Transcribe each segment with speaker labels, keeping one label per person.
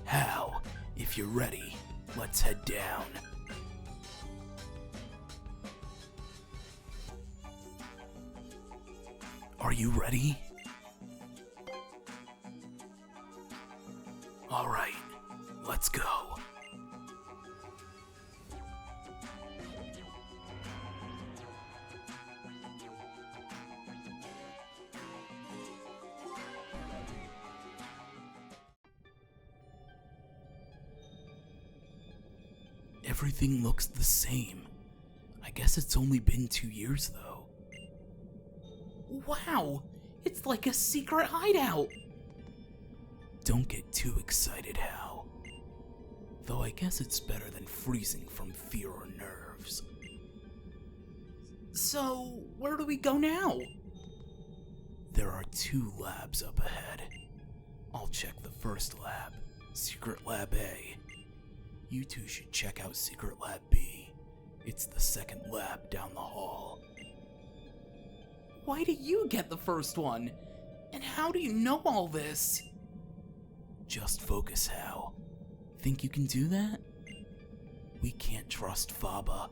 Speaker 1: Hal, if you're ready, let's head down. Are you ready? Alright, let's go. Everything looks the same. I guess it's only been 2 years, though. Wow! It's like a secret hideout! Don't get too excited, Hal. Though I guess it's better than freezing from fear or nerves. So, where do we go now? There are 2 labs up ahead. I'll check the first lab, Secret Lab A. You two should check out Secret Lab B. It's the second lab down the hall. Why do you get the first one? And how do you know all this? Just focus, Hal. Think you can do that? We can't trust Faba.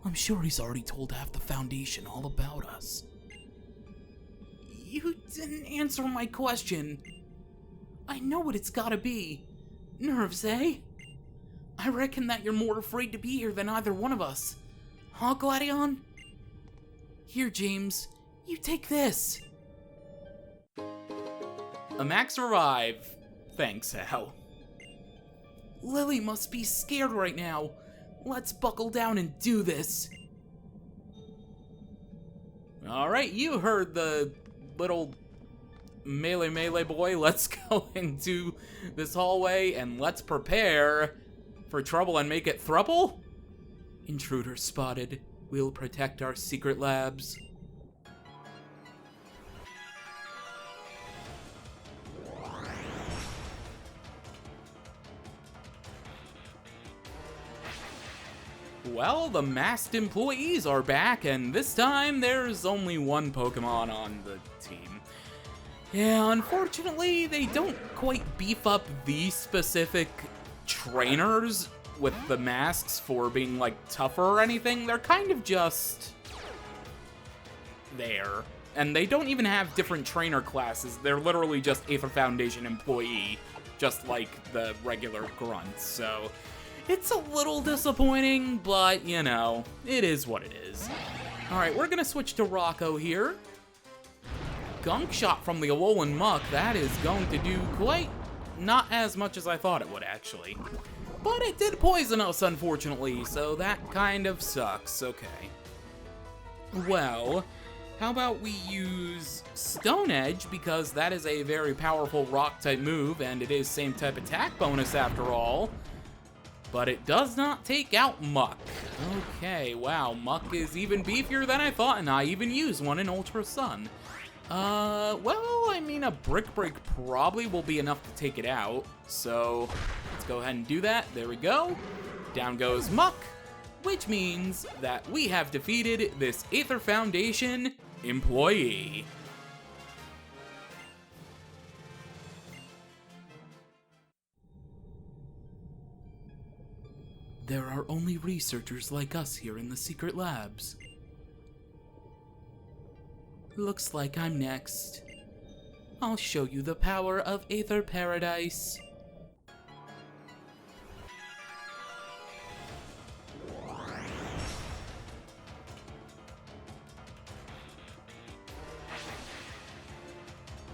Speaker 1: I'm sure he's already told half the Foundation all about us. You didn't answer my question. I know what it's gotta be. Nerves, eh? I reckon that you're more afraid to be here than either one of us. Huh, Gladion? Here, James. You take this. A max revive. Thanks, Hal. Lily must be scared right now. Let's buckle down and do this. Alright, you heard the little melee boy. Let's go into this hallway and let's prepare for trouble and make it throuple? Intruder spotted. We'll protect our secret labs. Well, the masked employees are back, and this time there's only one Pokemon on the team. Yeah, unfortunately, they don't quite beef up these specific trainers with the masks for being, like, tougher or anything. They're kind of just there. And they don't even have different trainer classes. They're literally just Aether Foundation employee, just like the regular grunts. So it's a little disappointing, but, you know, it is what it is. Alright, we're gonna switch to Rocco here. Gunk Shot from the Alolan Muck. That is going to do quite not as much as I thought it would, actually. But it did poison us, unfortunately, so that kind of sucks. Okay. Well, how about we use Stone Edge, because that is a very powerful rock-type move, and it is same type attack bonus after all. But it does not take out Muck. Okay, wow, Muck is even beefier than I thought, and I even used one in Ultra Sun. Well, I mean, a Brick Break probably will be enough to take it out, so let's go ahead and do that. There we go. Down goes Muck, which means that we have defeated this Aether Foundation employee. There are only researchers like us here in the secret labs. Looks like I'm next. I'll show you the power of Aether Paradise.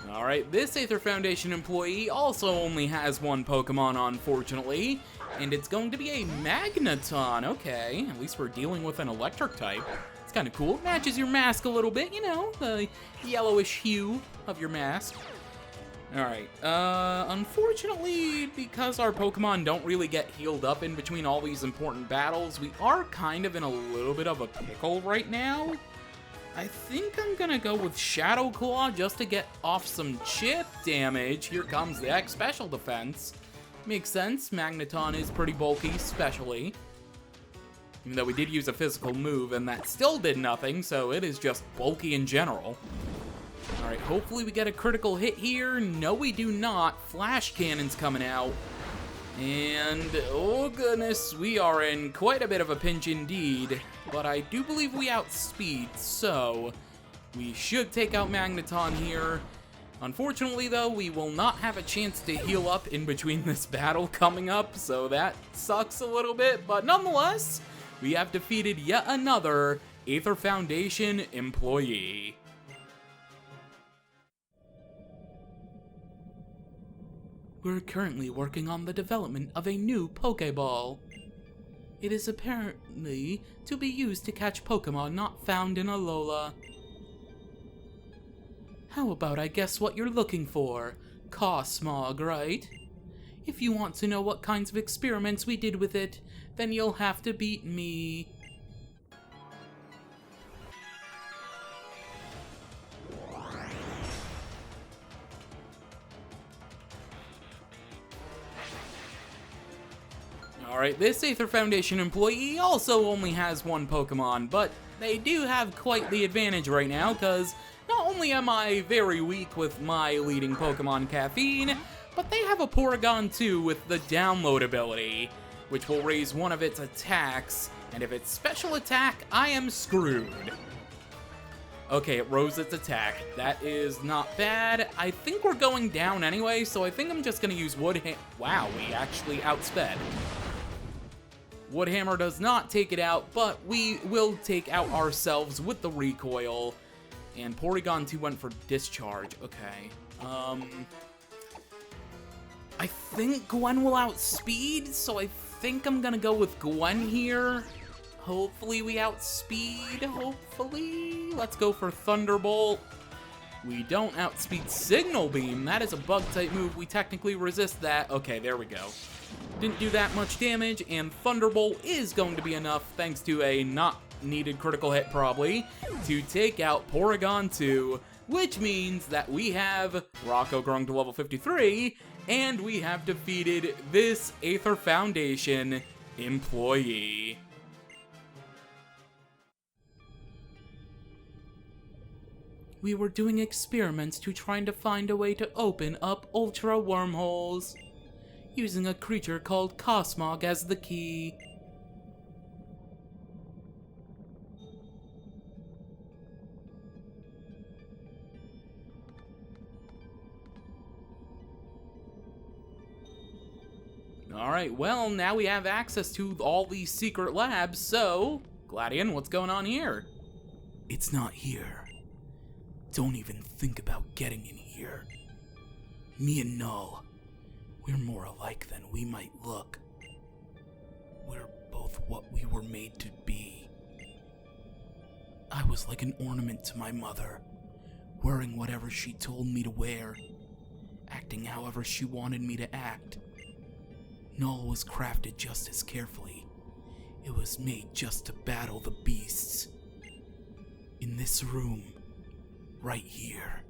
Speaker 1: Alright, this Aether Foundation employee also only has one Pokemon, unfortunately, and it's going to be a Magneton. Okay, at least we're dealing with an electric type. It's kind of cool. Matches your mask a little bit, you know, the yellowish hue of your mask. Alright, unfortunately, because our Pokemon don't really get healed up in between all these important battles, we are kind of in a little bit of a pickle right now. I think I'm gonna go with Shadow Claw just to get off some chip damage. Here comes the X Special Defense. Makes sense, Magneton is pretty bulky, especially. Even though we did use a physical move, and that still did nothing, so it is just bulky in general. Alright, hopefully we get a critical hit here. No, we do not. Flash cannon's coming out. And, oh goodness, we are in quite a bit of a pinch indeed. But I do believe we outspeed, so we should take out Magneton here. Unfortunately, though, we will not have a chance to heal up in between this battle coming up, so that sucks a little bit. But nonetheless, we have defeated yet another Aether Foundation employee. We're currently working on the development of a new Pokeball. It is apparently to be used to catch Pokémon not found in Alola. How about I guess what you're looking for? Cosmog, right? If you want to know what kinds of experiments we did with it, then you'll have to beat me. Alright, this Aether Foundation employee also only has one Pokemon, but they do have quite the advantage right now, because not only am I very weak with my leading Pokemon Caffeine, but they have a Porygon 2 with the download ability, which will raise one of its attacks, and if it's special attack, I am screwed. Okay, it rose its attack. That is not bad. I think we're going down anyway, so I think I'm just going to use Wow, we actually outsped. Woodhammer does not take it out, but we will take out ourselves with the recoil. And Porygon 2 went for discharge. Okay. I think Gwen will outspeed, so I think I'm gonna go with Gwen here. Hopefully we outspeed, hopefully. Let's go for Thunderbolt. We don't outspeed Signal Beam. That is a bug-type move. We technically resist that. Okay, there we go. Didn't do that much damage, and Thunderbolt is going to be enough, thanks to a not needed critical hit probably, to take out Porygon 2, which means that we have Rocco growing to level 53, and we have defeated this Aether Foundation employee. We were doing experiments to trying to find a way to open up Ultra wormholes, using a creature called Cosmog as the key. Alright, well, now we have access to all these secret labs, so, Gladion, what's going on here? It's not here. Don't even think about getting in here. Me and Null, we're more alike than we might look. We're both what we were made to be. I was like an ornament to my mother, wearing whatever she told me to wear, acting however she wanted me to act. Null was crafted just as carefully. It was made just to battle the beasts. In this room, right here.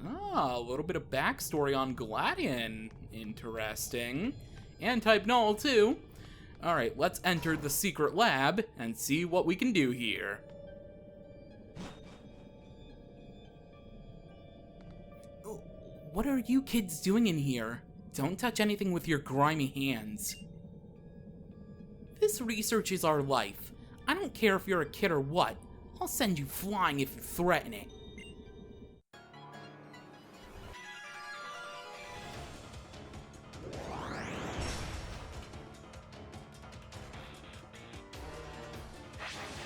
Speaker 1: Ah, a little bit of backstory on Gladion. Interesting. And type Null, too. Alright, let's enter the secret lab and see what we can do here. What are you kids doing in here? Don't touch anything with your grimy hands. This research is our life. I don't care if you're a kid or what. I'll send you flying if you threaten it.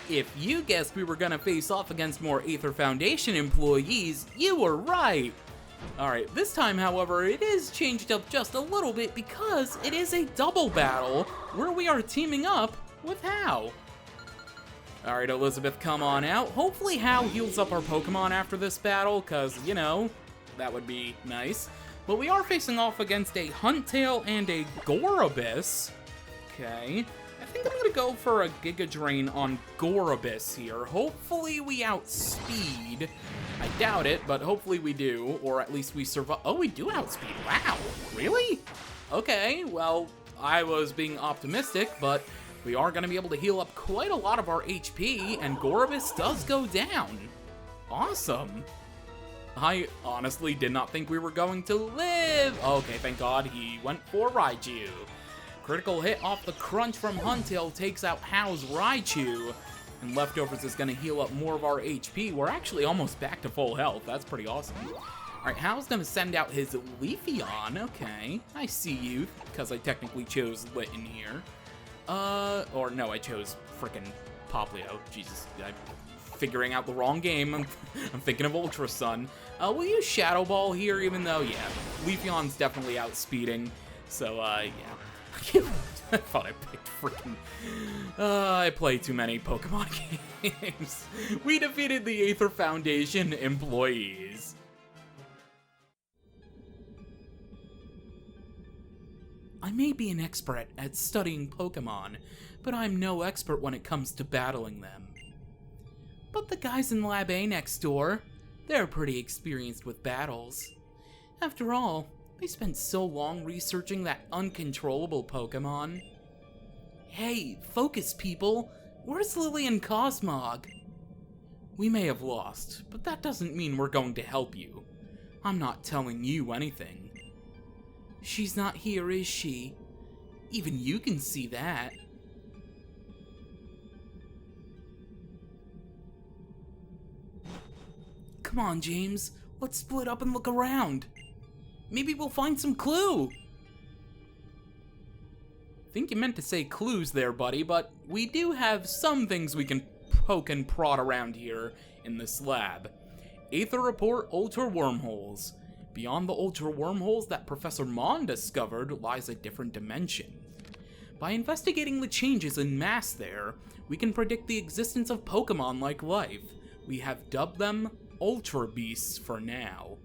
Speaker 1: If you guessed we were gonna face off against more Aether Foundation employees, you were right! Alright, this time, however, it is changed up just a little bit because it is a double battle where we are teaming up with Hao. Alright, Elizabeth, come on out. Hopefully Hao heals up our Pokemon after this battle, because, you know, that would be nice. But we are facing off against a Huntail and a Gorobus. Okay. I think I'm going to go for a Giga Drain on Gorobus here. Hopefully we outspeed. I doubt it, but hopefully we do, or at least we survive. Oh, we do outspeed. Wow. Really? Okay, well, I was being optimistic, but we are going to be able to heal up quite a lot of our HP, and Gorobus does go down. Awesome. I honestly did not think we were going to live. Okay, thank God he went for Raichu. Critical hit off the crunch from Huntail takes out Hao's Raichu. And Leftovers is going to heal up more of our HP. We're actually almost back to full health. That's pretty awesome. Alright, Hao's going to send out his Leafeon. Okay, I see you, because I technically chose Litten here. Or no, I chose frickin' Poplio. Jesus, I'm figuring out the wrong game. I'm thinking of Ultra Sun. We'll use Shadow Ball here, even though, yeah, Leafeon's definitely outspeeding. So, yeah. I thought I picked frickin'... I play too many Pokemon games. We defeated the Aether Foundation employees. I may be an expert at studying Pokemon, but I'm no expert when it comes to battling them. But the guys in Lab A next door, they're pretty experienced with battles. After all, they spent so long researching that uncontrollable Pokemon. Hey, focus people! Where's Lily and Cosmog? We may have lost, but that doesn't mean we're going to help you. I'm not telling you anything. She's not here, is she? Even you can see that. Come on, James. Let's split up and look around. Maybe we'll find some clue. I think you meant to say clues there, buddy, but we do have some things we can poke and prod around here in this lab. Aether Report Ultra Wormholes. Beyond the Ultra Wormholes that Professor Mon discovered lies a different dimension. By investigating the changes in mass there, we can predict the existence of Pokemon like life. We have dubbed them Ultra Beasts for now.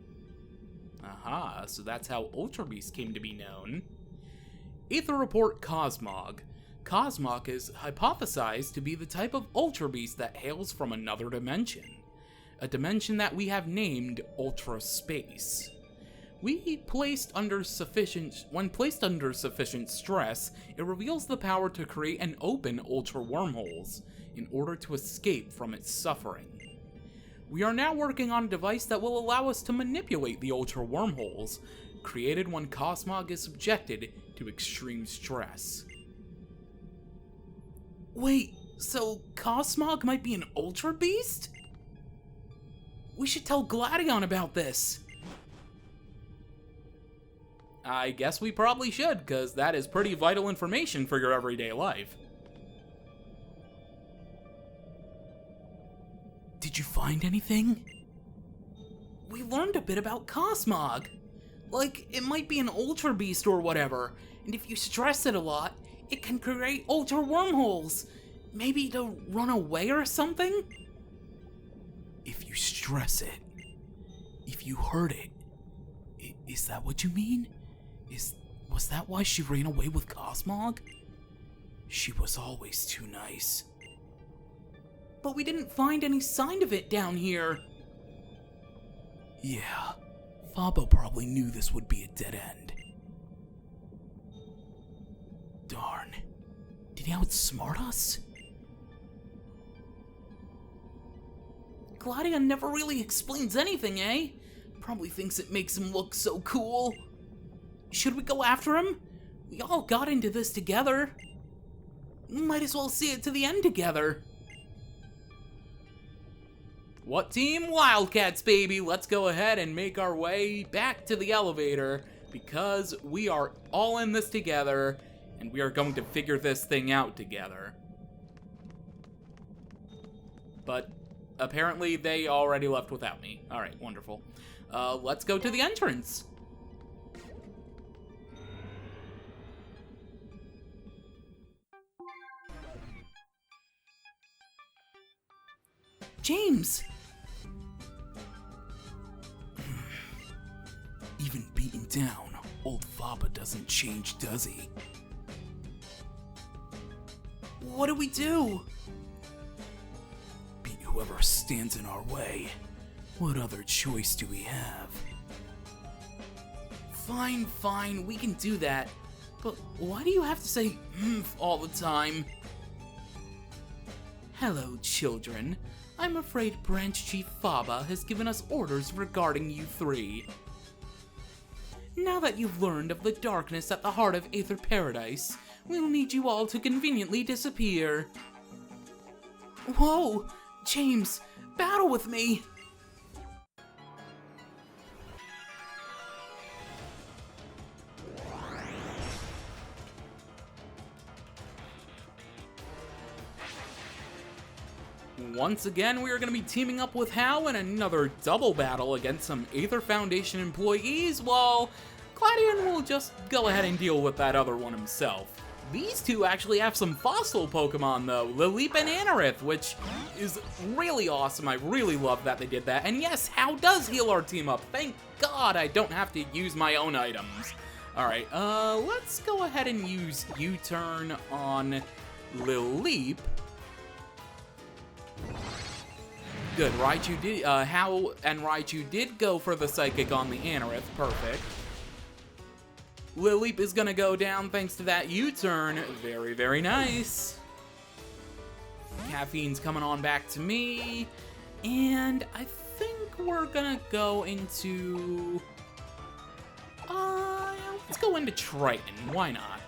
Speaker 1: Aha, so that's how Ultra Beasts came to be known. Aether Report Cosmog. Cosmog is hypothesized to be the type of Ultra Beast that hails from another dimension. A dimension that we have named Ultra Space. When placed under sufficient stress, it reveals the power to create and open Ultra Wormholes in order to escape from its suffering. We are now working on a device that will allow us to manipulate the Ultra Wormholes, created when Cosmog is subjected to extreme stress. Wait, so Cosmog might be an Ultra Beast? We should tell Gladion about this. I guess we probably should, because that is pretty vital information for your everyday life. Did you find anything? We learned a bit about Cosmog. Like, it might be an Ultra Beast or whatever, and if you stress it a lot, it can create Ultra Wormholes. Maybe to run away or something? If you stress it, if you hurt it, is that what you mean? Was that why she ran away with Cosmog? She was always too nice. But we didn't find any sign of it down here. Yeah, Fabo probably knew this would be a dead end. Darn. Did he outsmart us? Gladion never really explains anything, eh? Probably thinks it makes him look so cool. Should we go after him? We all got into this together. Might as well see it to the end together. What team? Wildcats, baby! Let's go ahead and make our way back to the elevator, because we are all in this together, and we are going to figure this thing out together. But apparently they already left without me. Alright, wonderful. Let's go to the entrance. James! Even beaten down, old Faba doesn't change, does he? What do we do? Beat whoever stands in our way. What other choice do we have? Fine, we can do that. But why do you have to say all the time? Hello, children. I'm afraid Branch Chief Faba has given us orders regarding you three. Now that you've learned of the darkness at the heart of Aether Paradise, we'll need you all to conveniently disappear. Whoa! James, battle with me! Once again, we are going to be teaming up with Hao in another double battle against some Aether Foundation employees, while Gladion will just go ahead and deal with that other one himself. These two actually have some fossil Pokemon though, Lilip and Anorith, which is really awesome. I really love that they did that. And yes, Hao does heal our team up. Thank God I don't have to use my own items. Alright, let's go ahead and use U-turn on Lilip. Good, Raichu did, Hao and Raichu did go for the Psychic on the Anorith, perfect. Lilip is gonna go down thanks to that U-turn, very, very nice. Caffeine's coming on back to me, and I think we're gonna go into, let's go into Triton, why not?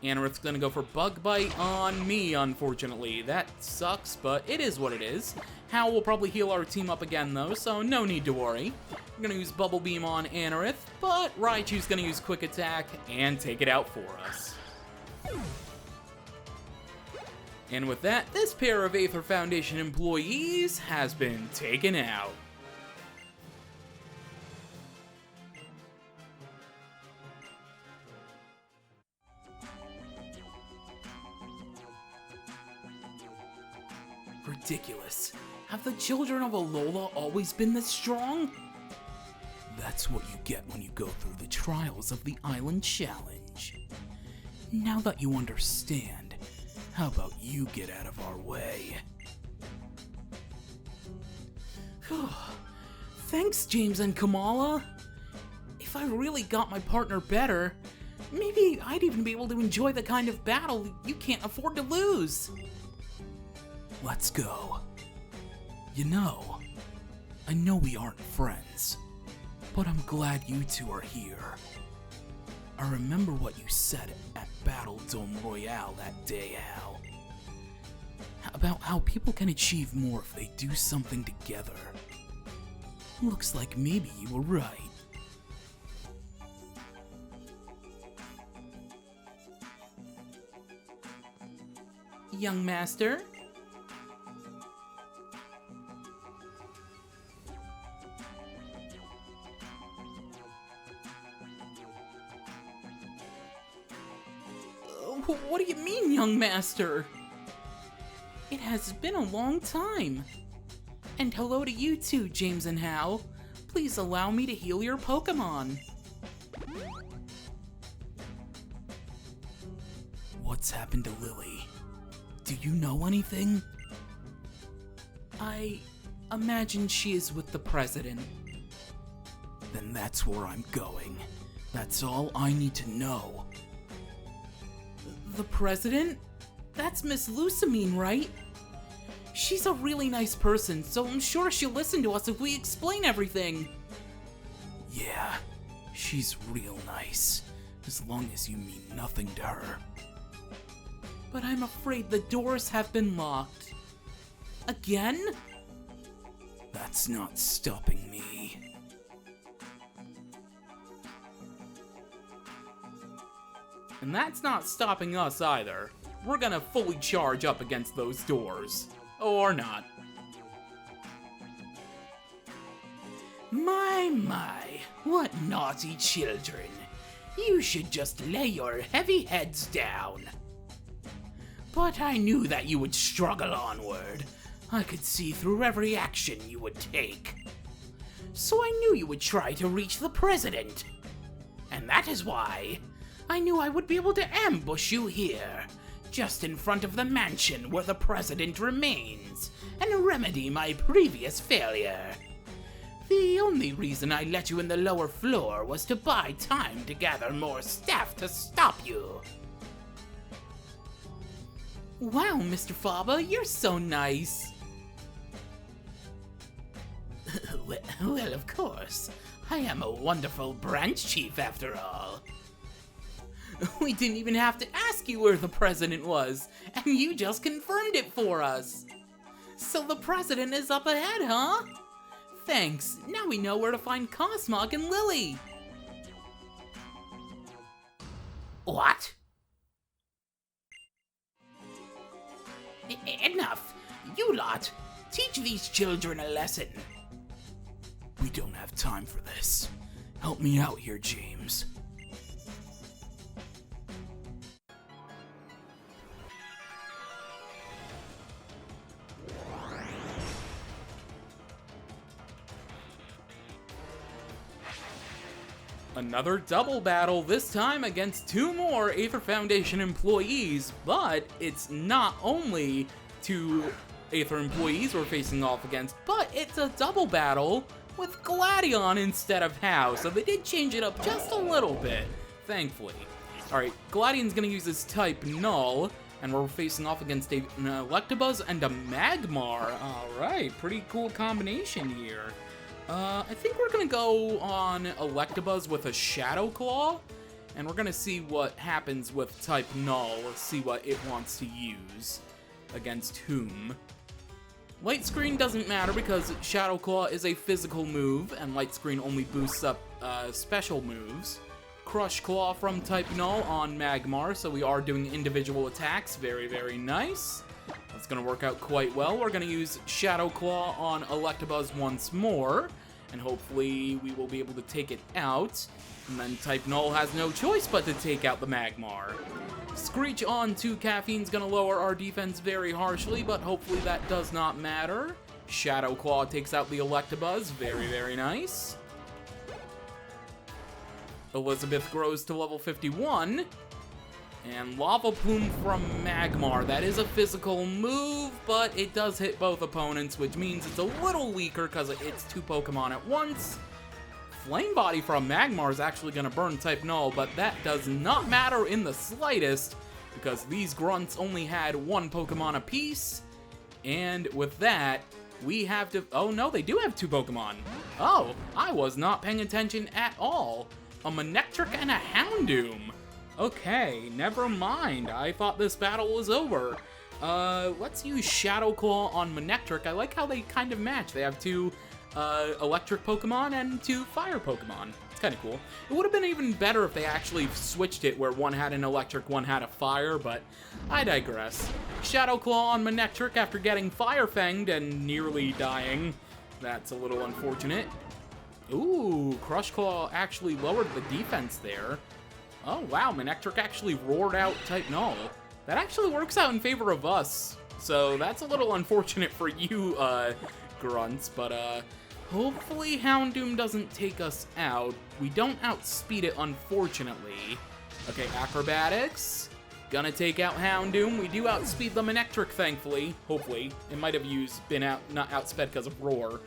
Speaker 1: Anorith's gonna go for Bug Bite on me, unfortunately. That sucks, but it is what it is. Hao will probably heal our team up again, though, so no need to worry. I'm gonna use Bubble Beam on Anorith, but Raichu's gonna use Quick Attack and take it out for us. And with that, this pair of Aether Foundation employees has been taken out. Ridiculous. Have the children of Alola always been this strong? That's what you get when you go through the trials of the Island Challenge. Now that you understand, how about you get out of our way? Thanks, James and Kamala. If I really got my partner better, maybe I'd even be able to enjoy the kind of battle you can't afford to lose. Let's go. You know, I know we aren't friends, but I'm glad you two are here. I remember what you said at Battle Dome Royale that day, Hal. About how people can achieve more if they do something together. Looks like maybe you were right. Young Master? What do you mean, young master? It has been a long time. And hello to you too, James and Hal. Please allow me to heal your Pokémon. What's happened to Lily? Do you know anything? I imagine she is with the president. Then that's where I'm going. That's all I need to know. The president? That's Miss Lusamine, right? She's a really nice person, so I'm sure she'll listen to us if we explain everything. Yeah, she's real nice, as long as you mean nothing to her. But I'm afraid the doors have been locked. Again? That's not stopping me. And that's not stopping us either. We're gonna fully charge up against those doors. Or not. My, what naughty children. You should just lay your heavy heads down. But I knew that you would struggle onward. I could see through every action you would take. So I knew you would try to reach the president. And that is why I knew I would be able to ambush you here, just in front of the mansion where the president remains, and remedy my previous failure. The only reason I let you in the lower floor was to buy time to gather more staff to stop you. Wow, Mr. Faba, you're so nice. Well, of course. I am a wonderful branch chief after all. We didn't even have to ask you where the president was, and you just confirmed it for us. So the president is up ahead, huh? Thanks. Now we know where to find Cosmog and Lily. What? Enough. You lot. Teach these children a lesson. We don't have time for this. Help me out here, James. Another double battle, this time against 2 more Aether Foundation employees, but it's not only 2 Aether employees we're facing off against, but it's a double battle with Gladion instead of How, so they did change it up just a little bit, thankfully. Alright, Gladion's gonna use his type Null, and we're facing off against an Electabuzz and a Magmar. Alright, pretty cool combination here. I think we're gonna go on Electabuzz with a Shadow Claw, and we're gonna see what happens with type Null, see what it wants to use against whom. Light Screen doesn't matter because Shadow Claw is a physical move, and Light Screen only boosts up special moves. Crush Claw from type Null on Magmar, so we are doing individual attacks. Very, very nice. That's gonna work out quite well. We're gonna use Shadow Claw on Electabuzz once more, and hopefully we will be able to take it out. And then type Null has no choice but to take out the Magmar. Screech on to Caffeine's gonna lower our defense very harshly, but hopefully that does not matter. Shadow Claw takes out the Electabuzz. Very, very nice. Elizabeth grows to level 51. And Lava Plume from Magmar. That is a physical move, but it does hit both opponents, which means it's a little weaker because it hits 2 Pokemon at once. Flame Body from Magmar is actually going to burn type Null, but that does not matter in the slightest because these grunts only had 1 Pokemon apiece. And with that, we have to... Oh no, they do have 2 Pokemon. Oh, I was not paying attention at all. A Manectric and a Houndoom. Okay, never mind. I thought this battle was over. Let's use Shadow Claw on Manectric. I like how they kind of match. They have 2 electric Pokemon and 2 fire Pokemon. It's kind of cool. It would have been even better if they actually switched it where one had an electric, one had a fire, but I digress. Shadow Claw on Manectric after getting Fire Fanged and nearly dying. That's a little unfortunate. Ooh, Crush Claw actually lowered the defense there. Oh wow, Manectric actually roared out type Null. That actually works out in favor of us. So that's a little unfortunate for you, grunts, but hopefully Houndoom doesn't take us out. We don't outspeed it, unfortunately. Okay, Acrobatics. Gonna take out Houndoom. We do outspeed the Manectric, thankfully. Hopefully. It might have not outsped because of Roar.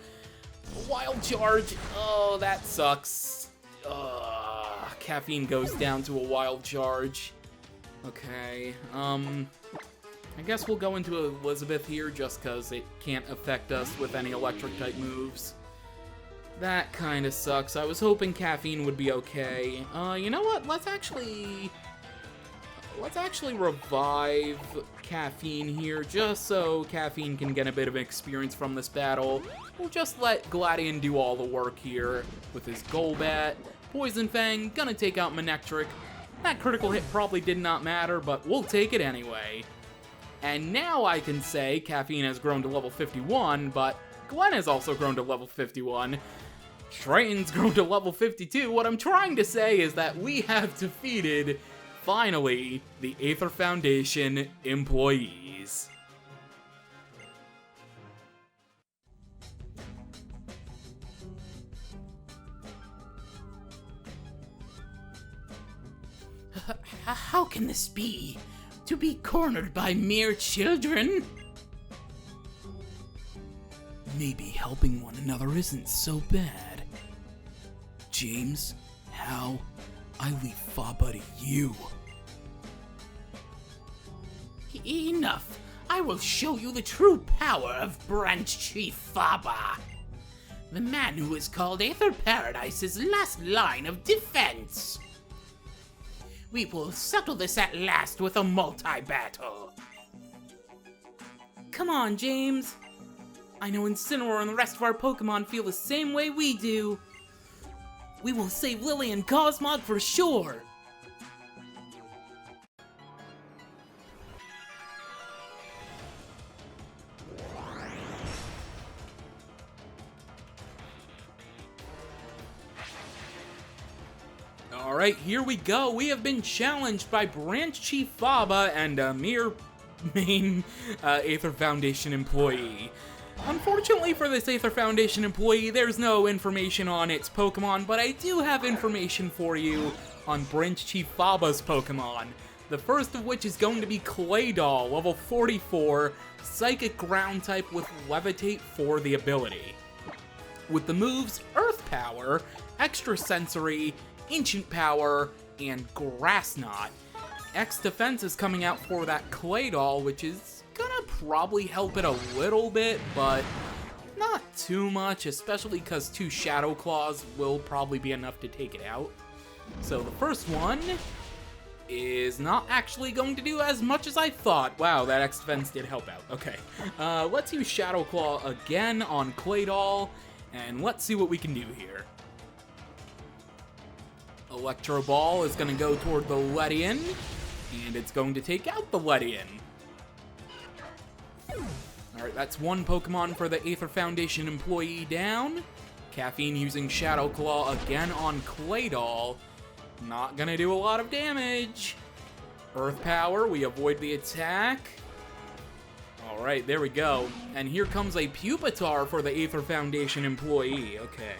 Speaker 1: Wild Charge. Oh, that sucks. Caffeine goes down to a Wild Charge. Okay, I guess we'll go into Elizabeth here just because it can't affect us with any electric-type moves. That kind of sucks. I was hoping Caffeine would be okay. You know what? Let's actually revive Caffeine here just so Caffeine can get a bit of experience from this battle. We'll just let Gladion do all the work here with his Golbat. Poison Fang, gonna take out Manectric. That critical hit probably did not matter, but we'll take it anyway. And now I can say Caffeine has grown to level 51, but Glenn has also grown to level 51. Train's grown to level 52. What I'm trying to say is that we have defeated, finally, the Aether Foundation employees. How can this be? To be cornered by mere children? Maybe helping one another isn't so bad. James, Hal, I leave Faba to you.
Speaker 2: Enough! I will show you the true power of Branch Chief Faba. The man who is called Aether Paradise's last line of defense. We will settle this at last with a multi-battle.
Speaker 1: Come on, James. I know Incineroar and the rest of our Pokemon feel the same way we do. We will save Lily and Cosmog for sure. Alright, here we go. We have been challenged by Branch Chief Faba and a mere main Aether Foundation employee. Unfortunately for this Aether Foundation employee, there's no information on its Pokemon, but I do have information for you on Branch Chief Faba's Pokemon. The first of which is going to be Claydol, level 44, Psychic Ground type with Levitate for the ability. With the moves Earth Power, Extra Sensory, Ancient Power, and Grass Knot. X Defense is coming out for that Claydol, which is gonna probably help it a little bit, but not too much, especially because 2 Shadow Claws will probably be enough to take it out. So the first one is not actually going to do as much as I thought. Wow, that X Defense did help out. Okay, let's use Shadow Claw again on Claydol, and let's see what we can do here. Electro Ball is going to go toward the Ledian, and it's going to take out the Ledian. Alright, that's 1 Pokemon for the Aether Foundation employee down. Caffeine using Shadow Claw again on Claydol. Not going to do a lot of damage. Earth Power, we avoid the attack. Alright, there we go. And here comes a Pupitar for the Aether Foundation employee. Okay.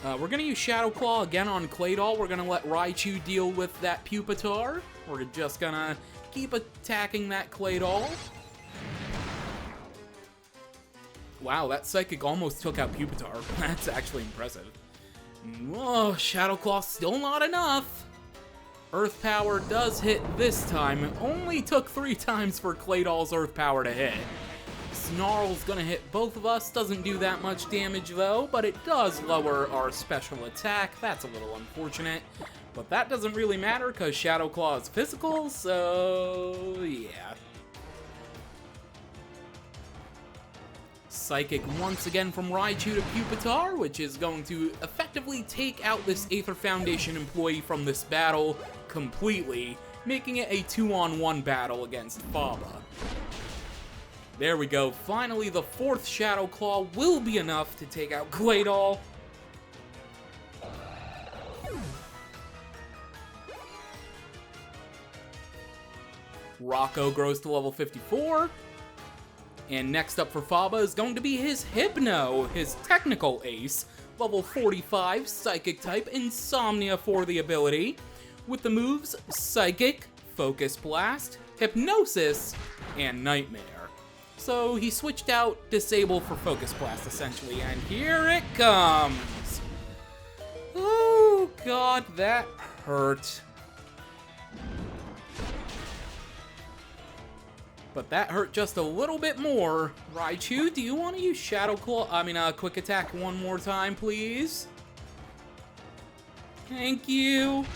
Speaker 1: We're going to use Shadow Claw again on Claydol. We're going to let Raichu deal with that Pupitar. We're just going to keep attacking that Claydol. Wow, that Psychic almost took out Pupitar. That's actually impressive. Whoa, Shadow Claw still not enough. Earth Power does hit this time. It only took 3 times for Claydol's Earth Power to hit. Snarl's gonna hit both of us, doesn't do that much damage though, but it does lower our special attack. That's a little unfortunate, but that doesn't really matter because Shadow Claw is physical, so yeah. Psychic once again from Raichu to Pupitar, which is going to effectively take out this Aether Foundation employee from this battle completely, making it a 2-on-1 battle against Faba. There we go. Finally, the 4th Shadow Claw will be enough to take out Claydol. Rocco grows to level 54. And next up for Faba is going to be his Hypno, his technical ace. Level 45, Psychic type, Insomnia for the ability. With the moves Psychic, Focus Blast, Hypnosis, and Nightmare. So he switched out Disable for Focus Blast, essentially, and here it comes! Oh god, that hurt. But that hurt just a little bit more. Raichu, do you want to use Shadow Claw? Quick Attack one more time, please? Thank you.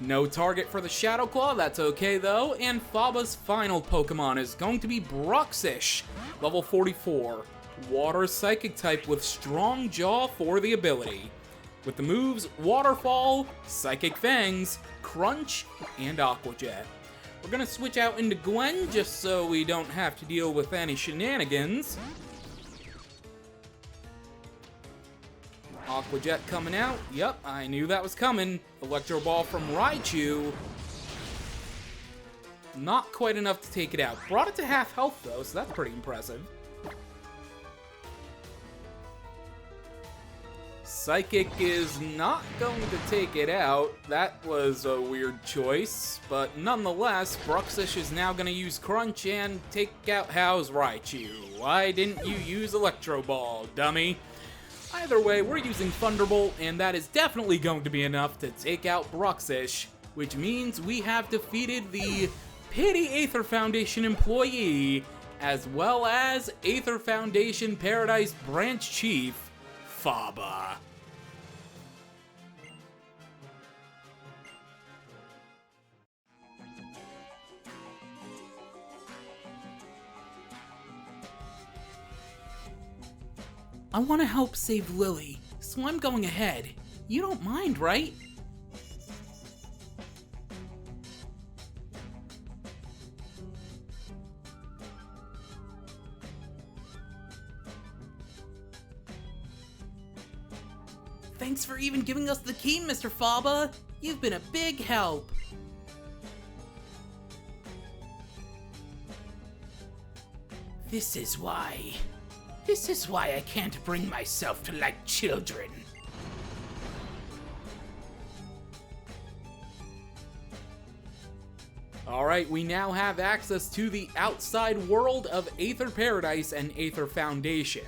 Speaker 1: No target for the Shadow Claw, that's okay though, and Faba's final Pokemon is going to be Bruxish, level 44, Water Psychic type with Strong Jaw for the ability. With the moves Waterfall, Psychic Fangs, Crunch, and Aqua Jet. We're gonna switch out into Gwen just so we don't have to deal with any shenanigans. Aqua Jet coming out. Yep, I knew that was coming. Electro Ball from Raichu. Not quite enough to take it out. Brought it to half health though, so that's pretty impressive. Psychic is not going to take it out. That was a weird choice, but nonetheless, Bruxish is now going to use Crunch and take out How's Raichu. Why didn't you use Electro Ball, dummy? Either way, we're using Thunderbolt, and that is definitely going to be enough to take out Bruxish, which means we have defeated the Pity Aether Foundation employee, as well as Aether Foundation Paradise Branch Chief, Faba.
Speaker 2: I want to help save Lily, so I'm going ahead. You don't mind, right? Thanks for even giving us the key, Mr. Faba. You've been a big help. This is why I can't bring myself to like children.
Speaker 1: Alright, we now have access to the outside world of Aether Paradise and Aether Foundation.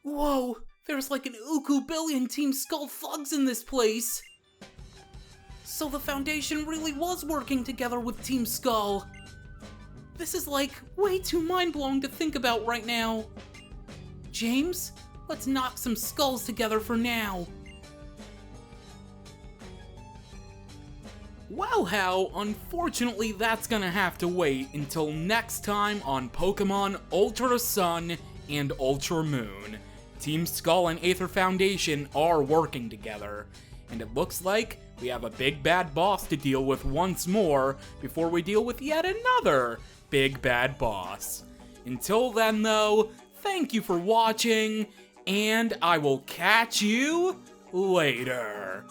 Speaker 2: Whoa, there's like an Uku billion Team Skull thugs in this place. So the Foundation really was working together with Team Skull. This is like way too mind-blowing to think about right now. James, let's knock some skulls together for now.
Speaker 1: Well, Hal, unfortunately that's gonna have to wait until next time on Pokémon Ultra Sun and Ultra Moon. Team Skull and Aether Foundation are working together, and it looks like we have a big bad boss to deal with once more before we deal with yet another big bad boss. Until then though, thank you for watching, and I will catch you later.